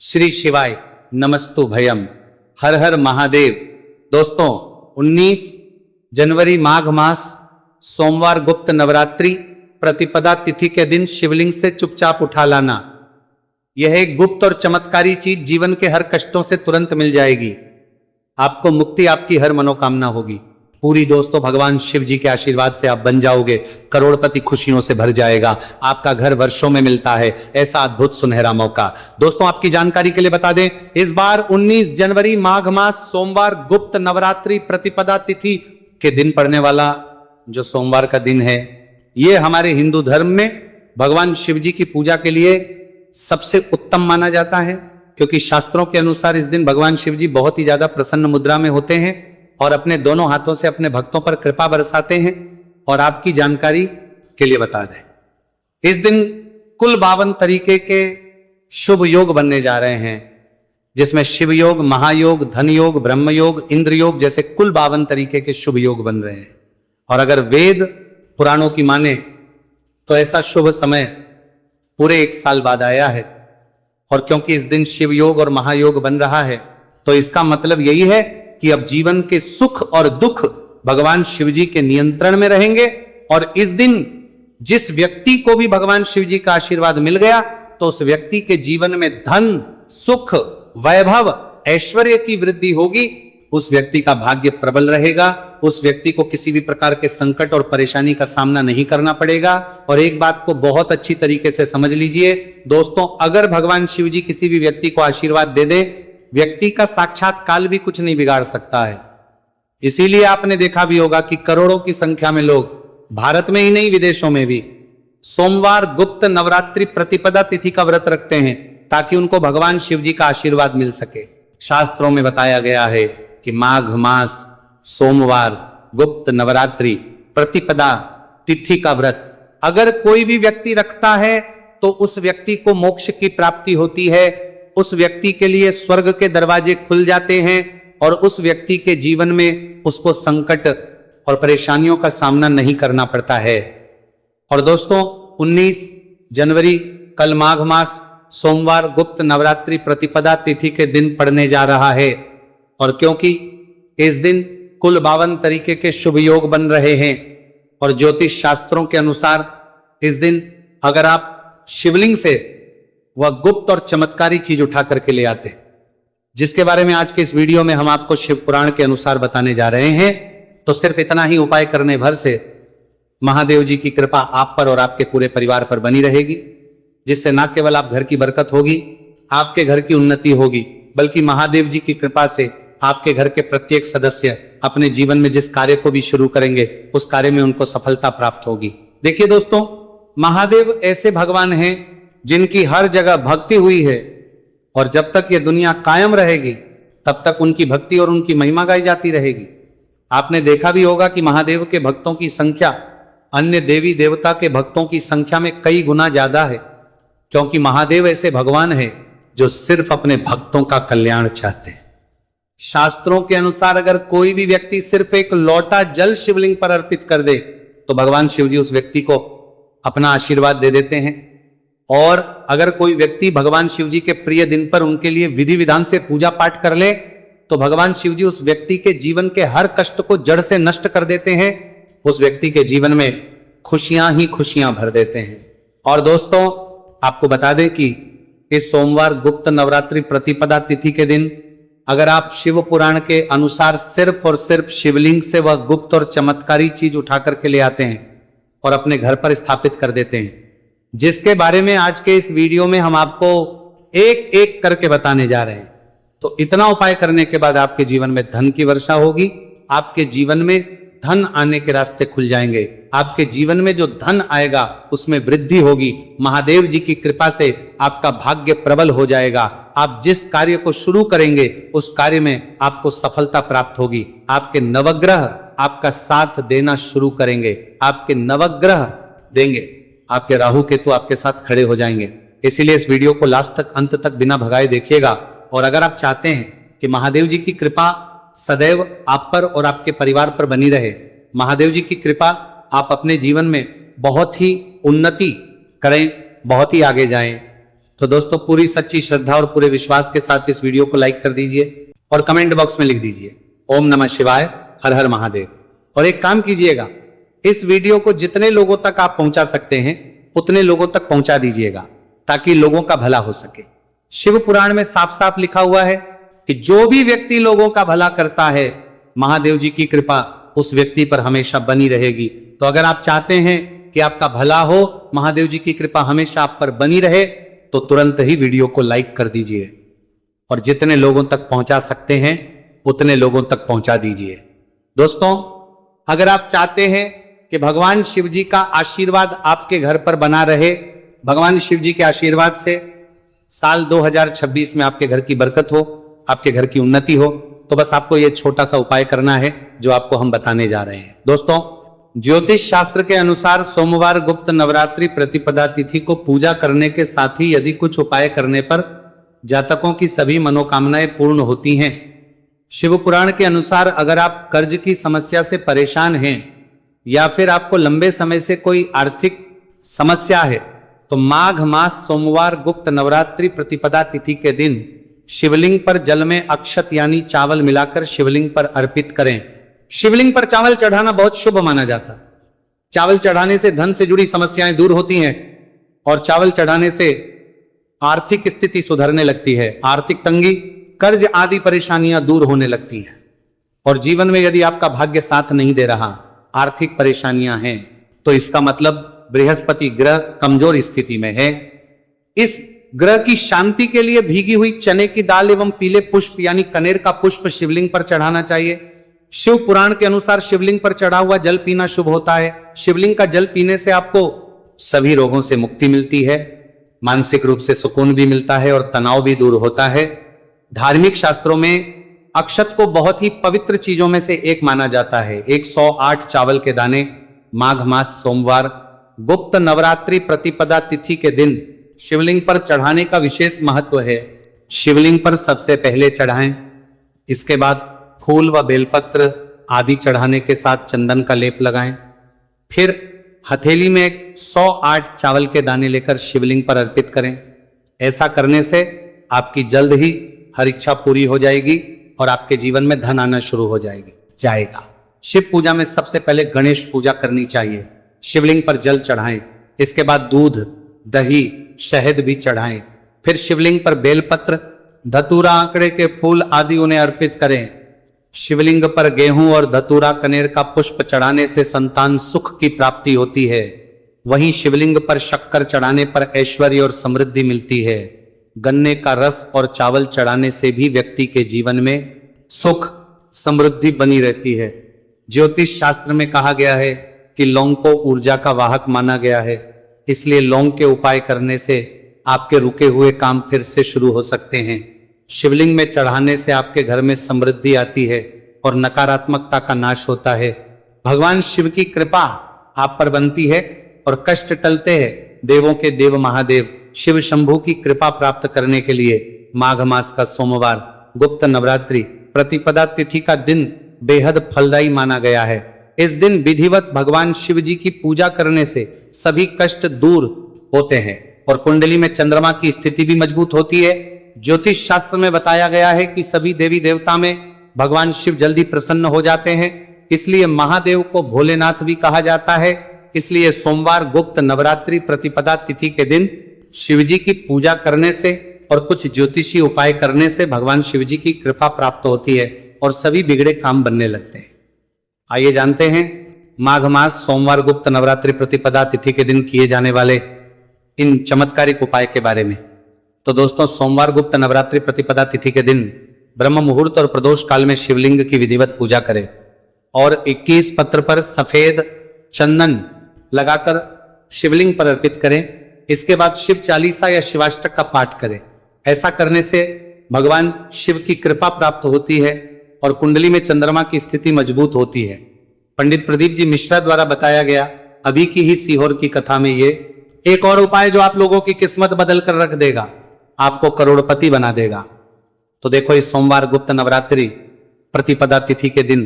श्री शिवाय नमस्तु भयम, हर हर महादेव। दोस्तों 19 जनवरी माघ मास सोमवार गुप्त नवरात्रि प्रतिपदा तिथि के दिन शिवलिंग से चुपचाप उठा लाना। यह एक गुप्त और चमत्कारी चीज जीवन के हर कष्टों से तुरंत मिल जाएगी। आपको मुक्ति, आपकी हर मनोकामना होगी पूरी। दोस्तों भगवान शिव जी के आशीर्वाद से आप बन जाओगे करोड़पति, खुशियों से भर जाएगा। आपका घर वर्षों में मिलता है, ऐसा अद्भुत सुनहरा मौका। दोस्तों आपकी जानकारी के लिए बता दें, इस बार 19 जनवरी माघ मास सोमवार गुप्त नवरात्रि प्रतिपदा तिथि के दिन पड़ने वाला जो सोमवार का दिन है, ये हमारे हिंदू धर्म में भगवान शिव जी की पूजा के लिए सबसे उत्तम माना जाता है, क्योंकि शास्त्रों के अनुसार इस दिन भगवान शिव जी बहुत ही ज्यादा प्रसन्न मुद्रा में होते हैं और अपने दोनों हाथों से अपने भक्तों पर कृपा बरसाते हैं। और आपकी जानकारी के लिए बता दें, इस दिन कुल 52 तरीके के शुभ योग बनने जा रहे हैं, जिसमें शिव योग, महायोग, धन योग, ब्रह्म योग, इंद्र योग जैसे कुल 52 तरीके के शुभ योग बन रहे हैं। और अगर वेद पुराणों की माने तो ऐसा शुभ समय पूरे 1 साल बाद आया है। और क्योंकि इस दिन शिव योग और महायोग बन रहा है, तो इसका मतलब यही है कि अब जीवन के सुख और दुख भगवान शिव जी के नियंत्रण में रहेंगे। और इस दिन जिस व्यक्ति को भी भगवान शिव जी का आशीर्वाद मिल गया, तो उस व्यक्ति के जीवन में धन, सुख, वैभव, ऐश्वर्य की वृद्धि होगी। उस व्यक्ति का भाग्य प्रबल रहेगा, उस व्यक्ति को किसी भी प्रकार के संकट और परेशानी का सामना नहीं करना पड़ेगा। और एक बात को बहुत अच्छी तरीके से समझ लीजिए दोस्तों, अगर भगवान शिव जी किसी भी व्यक्ति को आशीर्वाद दे दे, व्यक्ति का साक्षात काल भी कुछ नहीं बिगाड़ सकता है। इसीलिए आपने देखा भी होगा कि करोड़ों की संख्या में लोग भारत में ही नहीं, विदेशों में भी सोमवार गुप्त नवरात्रि प्रतिपदा तिथि का व्रत रखते हैं, ताकि उनको भगवान शिव जी का आशीर्वाद मिल सके। शास्त्रों में बताया गया है कि माघ मास सोमवार गुप्त नवरात्रि प्रतिपदा तिथि का व्रत अगर कोई भी व्यक्ति रखता है, तो उस व्यक्ति को मोक्ष की प्राप्ति होती है, उस व्यक्ति के लिए स्वर्ग के दरवाजे खुल जाते हैं और उस व्यक्ति के जीवन में उसको संकट और परेशानियों का सामना नहीं करना पड़ता है। और दोस्तों 19 जनवरी कल माघ मास सोमवार गुप्त नवरात्रि प्रतिपदा तिथि के दिन पड़ने जा रहा है। और क्योंकि इस दिन कुल 52 तरीके के शुभ योग बन रहे हैं, और ज्योतिष शास्त्रों के अनुसार इस दिन अगर आप शिवलिंग से वह गुप्त और चमत्कारी चीज उठा करके ले आते, जिसके बारे में आज के इस वीडियो में हम आपको शिव पुराण के अनुसार बताने जा रहे हैं, तो सिर्फ इतना ही उपाय करने भर से महादेव जी की कृपा आप पर और आपके पूरे परिवार पर बनी रहेगी, जिससे न केवल आप घर की बरकत होगी, आपके घर की उन्नति होगी, बल्कि महादेव जी की कृपा से आपके घर के प्रत्येक सदस्य अपने जीवन में जिस कार्य को भी शुरू करेंगे, उस कार्य में उनको सफलता प्राप्त होगी। देखिए दोस्तों, महादेव ऐसे भगवान हैं जिनकी हर जगह भक्ति हुई है, और जब तक ये दुनिया कायम रहेगी तब तक उनकी भक्ति और उनकी महिमा गाई जाती रहेगी। आपने देखा भी होगा कि महादेव के भक्तों की संख्या अन्य देवी देवता के भक्तों की संख्या में कई गुना ज्यादा है, क्योंकि महादेव ऐसे भगवान हैं जो सिर्फ अपने भक्तों का कल्याण चाहते हैं। शास्त्रों के अनुसार अगर कोई भी व्यक्ति सिर्फ एक लोटा जल शिवलिंग पर अर्पित कर दे, तो भगवान शिव जी उस व्यक्ति को अपना आशीर्वाद दे देते हैं। और अगर कोई व्यक्ति भगवान शिव जी के प्रिय दिन पर उनके लिए विधि विधान से पूजा पाठ कर ले, तो भगवान शिव जी उस व्यक्ति के जीवन के हर कष्ट को जड़ से नष्ट कर देते हैं, उस व्यक्ति के जीवन में खुशियां ही खुशियां भर देते हैं। और दोस्तों आपको बता दें कि इस सोमवार गुप्त नवरात्रि प्रतिपदा तिथि के दिन अगर आप शिव पुराण के अनुसार सिर्फ और सिर्फ शिवलिंग से वह गुप्त और चमत्कारी चीज उठा करके ले आते हैं और अपने घर पर स्थापित कर देते हैं, जिसके बारे में आज के इस वीडियो में हम आपको एक एक करके बताने जा रहे हैं, तो इतना उपाय करने के बाद आपके जीवन में धन की वर्षा होगी, आपके जीवन में धन आने के रास्ते खुल जाएंगे, आपके जीवन में जो धन आएगा उसमें वृद्धि होगी। महादेव जी की कृपा से आपका भाग्य प्रबल हो जाएगा। आप जिस कार्य को शुरू करेंगे उस कार्य में आपको सफलता प्राप्त होगी। आपके नवग्रह आपका साथ देना शुरू करेंगे, आपके नवग्रह देंगे, आपके राहु केतु आपके साथ खड़े हो जाएंगे। इसीलिए इस वीडियो को लास्ट तक, अंत तक बिना भगाए देखिएगा। और अगर आप चाहते हैं कि महादेव जी की कृपा सदैव आप पर और आपके परिवार पर बनी रहे, महादेव जी की कृपा आप अपने जीवन में बहुत ही उन्नति करें, बहुत ही आगे जाएं, तो दोस्तों पूरी सच्ची श्रद्धा और पूरे विश्वास के साथ इस वीडियो को लाइक कर दीजिए और कमेंट बॉक्स में लिख दीजिए ओम नमः शिवाय, हर हर महादेव। और एक काम कीजिएगा, इस वीडियो को जितने लोगों तक आप पहुंचा सकते हैं उतने लोगों तक पहुंचा दीजिएगा ताकि लोगों का भला हो सके। शिव पुराण में साफ साफ लिखा हुआ है कि जो भी व्यक्ति लोगों का भला करता है, महादेव जी की कृपा उस व्यक्ति पर हमेशा बनी रहेगी। तो अगर आप चाहते हैं कि आपका भला हो, महादेव जी की कृपा हमेशा आप पर बनी रहे, तो तुरंत ही वीडियो को लाइक कर दीजिए और जितने लोगों तक पहुंचा सकते हैं उतने लोगों तक पहुंचा दीजिए। दोस्तों, अगर आप चाहते हैं कि भगवान शिव जी का आशीर्वाद आपके घर पर बना रहे, भगवान शिव जी के आशीर्वाद से साल 2026 में आपके घर की बरकत हो, आपके घर की उन्नति हो, तो बस आपको यह छोटा सा उपाय करना है जो आपको हम बताने जा रहे हैं। दोस्तों, ज्योतिष शास्त्र के अनुसार सोमवार गुप्त नवरात्रि प्रतिपदा तिथि को पूजा करने के साथ ही यदि कुछ उपाय करने पर जातकों की सभी मनोकामनाएं पूर्ण होती हैं। शिव पुराण के अनुसार अगर आप कर्ज की समस्या से परेशान हैं या फिर आपको लंबे समय से कोई आर्थिक समस्या है, तो माघ मास सोमवार गुप्त नवरात्रि प्रतिपदा तिथि के दिन शिवलिंग पर जल में अक्षत यानी चावल मिलाकर शिवलिंग पर अर्पित करें। शिवलिंग पर चावल चढ़ाना बहुत शुभ माना जाता है। चावल चढ़ाने से धन से जुड़ी समस्याएं दूर होती हैं और चावल चढ़ाने से आर्थिक स्थिति सुधरने लगती है, आर्थिक तंगी, कर्ज आदि परेशानियां दूर होने लगती हैं। और जीवन में यदि आपका भाग्य साथ नहीं दे रहा, आर्थिक परेशानियां हैं, तो इसका मतलब बृहस्पति ग्रह कमजोर स्थिति में है। इस ग्रह की शांति के लिए भीगी हुई चने की दाल एवं पीले पुष्प यानी कनेर का पुष्प शिवलिंग पर चढ़ाना चाहिए। शिव पुराण के अनुसार शिवलिंग पर चढ़ा हुआ जल पीना शुभ होता है। शिवलिंग का जल पीने से आपको सभी रोगों से मुक्ति मिलती है, मानसिक रूप से सुकून भी मिलता है और तनाव भी दूर होता है। धार्मिक शास्त्रों में अक्षत को बहुत ही पवित्र चीजों में से एक माना जाता है। 108 चावल के दाने माघ मास सोमवार गुप्त नवरात्रि प्रतिपदा तिथि के दिन शिवलिंग पर चढ़ाने का विशेष महत्व है। शिवलिंग पर सबसे पहले चढ़ाएं, इसके बाद फूल व बेलपत्र आदि चढ़ाने के साथ चंदन का लेप लगाएं, फिर हथेली में 108 चावल के दाने लेकर शिवलिंग पर अर्पित करें। ऐसा करने से आपकी जल्द ही हर इच्छा पूरी हो जाएगी और आपके जीवन में धन आना शुरू हो जाएगा। शिव पूजा में सबसे पहले गणेश पूजा करनी चाहिए। शिवलिंग पर जल चढ़ाएं, इसके बाद दूध, दही, शहद भी चढ़ाएं, फिर शिवलिंग पर बेलपत्र, धतूरा, आंकड़े के फूल आदि उन्हें अर्पित करें। शिवलिंग पर गेहूं और धतूरा कनेर का पुष्प चढ़ाने से संतान सुख की प्राप्ति होती है। वहीं शिवलिंग पर शक्कर चढ़ाने पर ऐश्वर्य और समृद्धि मिलती है। गन्ने का रस और चावल चढ़ाने से भी व्यक्ति के जीवन में सुख समृद्धि बनी रहती है। ज्योतिष शास्त्र में कहा गया है कि लौंग को ऊर्जा का वाहक माना गया है, इसलिए लौंग के उपाय करने से आपके रुके हुए काम फिर से शुरू हो सकते हैं। शिवलिंग में चढ़ाने से आपके घर में समृद्धि आती है और नकारात्मकता का नाश होता है। भगवान शिव की कृपा आप पर बनती है और कष्ट टलते हैं। देवों के देव महादेव शिव शंभू की कृपा प्राप्त करने के लिए माघ मास का सोमवार गुप्त नवरात्रि प्रतिपदा तिथि का दिन बेहद फलदायी माना गया है। इस दिन विधिवत भगवान शिव जी की पूजा करने से सभी कष्ट दूर होते हैं और कुंडली में चंद्रमा की स्थिति भी मजबूत होती है। ज्योतिष शास्त्र में बताया गया है कि सभी देवी देवता में भगवान शिव जल्दी प्रसन्न हो जाते हैं, इसलिए महादेव को भोलेनाथ भी कहा जाता है। इसलिए सोमवार गुप्त नवरात्रि प्रतिपदा तिथि के दिन शिव जी की पूजा करने से और कुछ ज्योतिषी उपाय करने से भगवान शिव जी की कृपा प्राप्त होती है और सभी बिगड़े काम बनने लगते हैं। आइए जानते हैं माघ मास सोमवार गुप्त नवरात्रि प्रतिपदा तिथि के दिन किए जाने वाले इन चमत्कारिक उपाय के बारे में। तो दोस्तों, सोमवार गुप्त नवरात्रि प्रतिपदा तिथि के दिन ब्रह्म मुहूर्त और प्रदोष काल में शिवलिंग की विधिवत पूजा करें और 21 पत्र पर सफेद चंदन लगाकर शिवलिंग पर अर्पित करें। इसके बाद शिव चालीसा या शिवाष्टक का पाठ करें। ऐसा करने से भगवान शिव की कृपा प्राप्त होती है और कुंडली में चंद्रमा की स्थिति मजबूत होती है। पंडित प्रदीप जी मिश्रा द्वारा बताया गया अभी की ही सीहोर की कथा में ये एक और उपाय जो आप लोगों की किस्मत बदल कर रख देगा, आपको करोड़पति बना देगा। तो देखो, इस सोमवार गुप्त नवरात्रि प्रतिपदा तिथि के दिन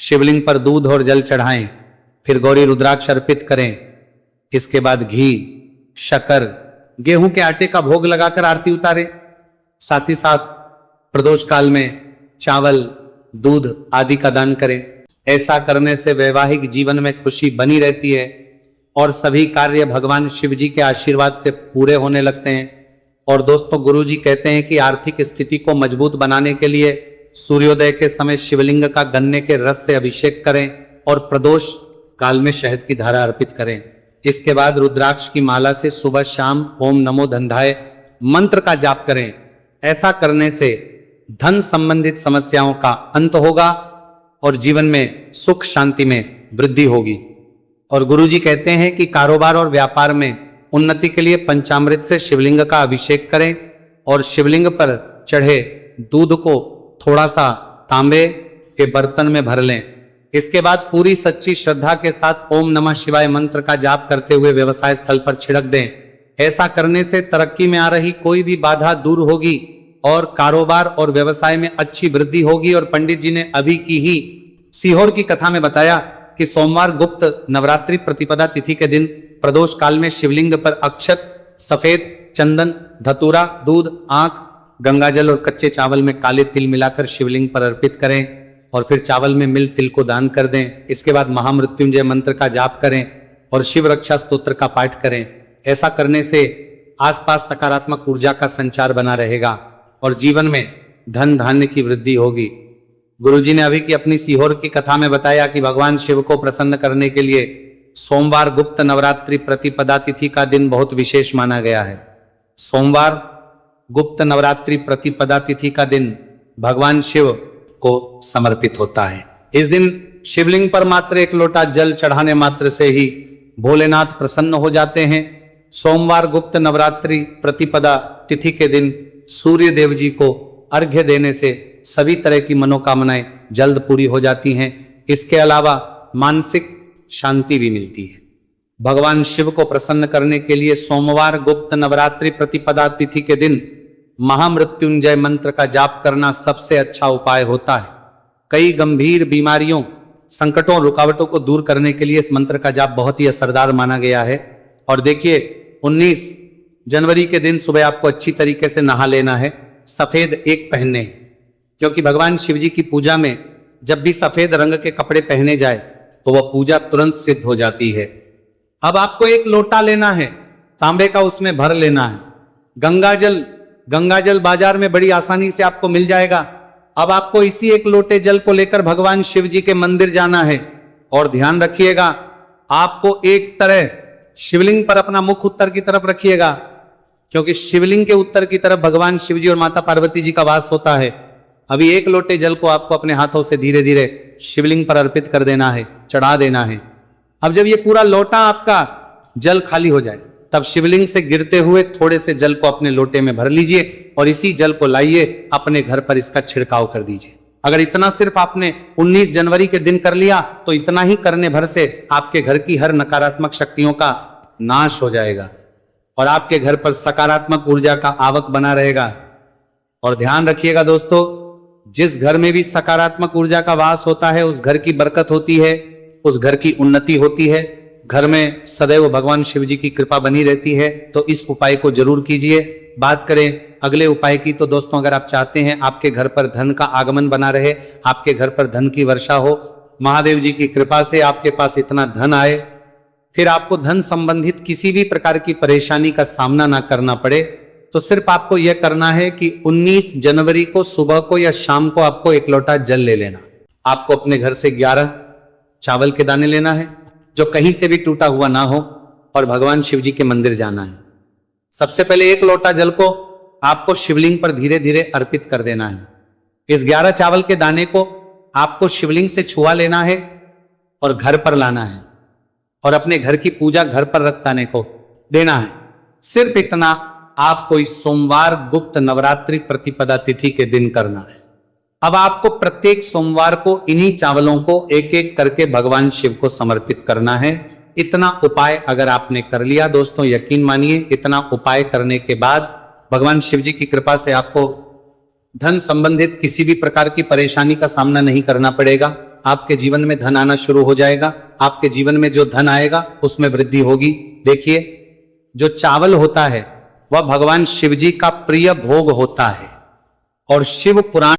शिवलिंग पर दूध और जल चढ़ाएं, फिर गौरी रुद्राक्ष अर्पित करें। इसके बाद घी, शक्कर, गेहूं के आटे का भोग लगाकर आरती उतारे। साथ ही साथ प्रदोष काल में चावल, दूध आदि का दान करें। ऐसा करने से वैवाहिक जीवन में खुशी बनी रहती है और सभी कार्य भगवान शिव जी के आशीर्वाद से पूरे होने लगते हैं। और दोस्तों, गुरु जी कहते हैं कि आर्थिक स्थिति को मजबूत बनाने के लिए सूर्योदय के समय शिवलिंग का गन्ने के रस से अभिषेक करें और प्रदोष काल में शहद की धारा अर्पित करें। इसके बाद रुद्राक्ष की माला से सुबह शाम ओम नमो धन्धाय मंत्र का जाप करें। ऐसा करने से धन संबंधित समस्याओं का अंत होगा और जीवन में सुख शांति में वृद्धि होगी। और गुरुजी कहते हैं कि कारोबार और व्यापार में उन्नति के लिए पंचामृत से शिवलिंग का अभिषेक करें और शिवलिंग पर चढ़े दूध को थोड़ा सा तांबे के बर्तन में भर लें। इसके बाद पूरी सच्ची श्रद्धा के साथ ओम नमः शिवाय मंत्र का जाप करते हुए व्यवसाय स्थल पर छिड़क दें। ऐसा करने से तरक्की में आ रही कोई भी बाधा दूर होगी और कारोबार और व्यवसाय में अच्छी वृद्धि होगी। और पंडित जी ने अभी की ही सीहोर की कथा में बताया कि सोमवार गुप्त नवरात्रि प्रतिपदा तिथि के दिन प्रदोष काल में शिवलिंग पर अक्षत, सफेद चंदन, धतूरा, दूध, आंख, गंगाजल और कच्चे चावल में काले तिल मिलाकर शिवलिंग पर अर्पित करें और फिर चावल में मिल तिल को दान कर दें। इसके बाद महामृत्युंजय मंत्र का जाप करें और शिव रक्षा स्तोत्र का पाठ करें। ऐसा करने से आसपास सकारात्मक ऊर्जा का संचार बना रहेगा और जीवन में धन धान्य की वृद्धि होगी। गुरुजी ने अभी की अपनी सीहोर की कथा में बताया कि भगवान शिव को प्रसन्न करने के लिए सोमवार गुप्त नवरात्रि प्रतिपदा तिथि का दिन बहुत विशेष माना गया है। सोमवार गुप्त नवरात्रि प्रतिपदा तिथि का दिन भगवान शिव को समर्पित होता है। इस दिन शिवलिंग पर मात्र एक लोटा जल चढ़ाने मात्र से ही भोलेनाथ प्रसन्न हो जाते हैं। सोमवार गुप्त नवरात्रि प्रतिपदा तिथि के दिन सूर्य देव जी को अर्घ्य देने से सभी तरह की मनोकामनाएं जल्द पूरी हो जाती हैं। इसके अलावा मानसिक शांति भी मिलती है। भगवान शिव को प्रसन्न करने के लिए सोमवार गुप्त नवरात्रि प्रतिपदा तिथि के दिन महामृत्युंजय मंत्र का जाप करना सबसे अच्छा उपाय होता है। कई गंभीर बीमारियों, संकटों, रुकावटों को दूर करने के लिए इस मंत्र का जाप बहुत ही असरदार माना गया है। और देखिए, 19 जनवरी के दिन सुबह आपको अच्छी तरीके से नहा लेना है, सफेद एक पहनने हैं, क्योंकि भगवान शिव जी की पूजा में जब भी सफेद रंग के कपड़े पहने जाए तो वह पूजा तुरंत सिद्ध हो जाती है। अब आपको एक लोटा लेना है, तांबे का, उसमें भर लेना है गंगाजल बाजार में बड़ी आसानी से आपको मिल जाएगा। अब आपको इसी एक लोटे जल को लेकर भगवान शिव जी के मंदिर जाना है। और ध्यान रखिएगा, आपको एक तरह शिवलिंग पर अपना मुख उत्तर की तरफ रखिएगा, क्योंकि शिवलिंग के उत्तर की तरफ भगवान शिव जी और माता पार्वती जी का वास होता है। अभी एक लोटे जल को आपको अपने हाथों से धीरे धीरे शिवलिंग पर अर्पित कर देना है, चढ़ा देना है। अब जब ये पूरा लोटा आपका जल खाली हो जाए, तब शिवलिंग से गिरते हुए थोड़े से जल को अपने लोटे में भर लीजिए और इसी जल को लाइए अपने घर पर इसका छिड़काव कर दीजिए। अगर इतना सिर्फ आपने 19 जनवरी के दिन कर लिया तो इतना ही करने भर से आपके घर की हर नकारात्मक शक्तियों का नाश हो जाएगा और आपके घर पर सकारात्मक ऊर्जा का आवक बना रहेगा। और ध्यान रखिएगा दोस्तों, जिस घर में भी सकारात्मक ऊर्जा का वास होता है उस घर की बरकत होती है, उस घर की उन्नति होती है, घर में सदैव भगवान शिव जी की कृपा बनी रहती है। तो इस उपाय को जरूर कीजिए। बात करें अगले उपाय की, तो दोस्तों, अगर आप चाहते हैं आपके घर पर धन का आगमन बना रहे, आपके घर पर धन की वर्षा हो, महादेव जी की कृपा से आपके पास इतना धन आए, फिर आपको धन संबंधित किसी भी प्रकार की परेशानी का सामना ना करना पड़े, तो सिर्फ आपको यह करना है कि 19 जनवरी को सुबह को या शाम को आपको एक लोटा जल ले लेना। आपको अपने घर से 11 चावल के दाने लेना है, जो कहीं से भी टूटा हुआ ना हो, और भगवान शिव जी के मंदिर जाना है। सबसे पहले एक लोटा जल को आपको शिवलिंग पर धीरे धीरे अर्पित कर देना है। इस 11 चावल के दाने को आपको शिवलिंग से छुआ लेना है और घर पर लाना है और अपने घर की पूजा घर पर रखने को देना है। सिर्फ इतना आपको इस सोमवार गुप्त नवरात्रि प्रतिपदा तिथि के दिन करना है। अब आपको प्रत्येक सोमवार को इन्हीं चावलों को एक एक करके भगवान शिव को समर्पित करना है। इतना उपाय अगर आपने कर लिया दोस्तों, यकीन मानिए, इतना उपाय करने के बाद भगवान शिव जी की कृपा से आपको धन संबंधित किसी भी प्रकार की परेशानी का सामना नहीं करना पड़ेगा। आपके जीवन में धन आना शुरू हो जाएगा। आपके जीवन में जो धन आएगा उसमें वृद्धि होगी। देखिए, जो चावल होता है वह भगवान शिव जी का प्रिय भोग होता है और शिव पुराण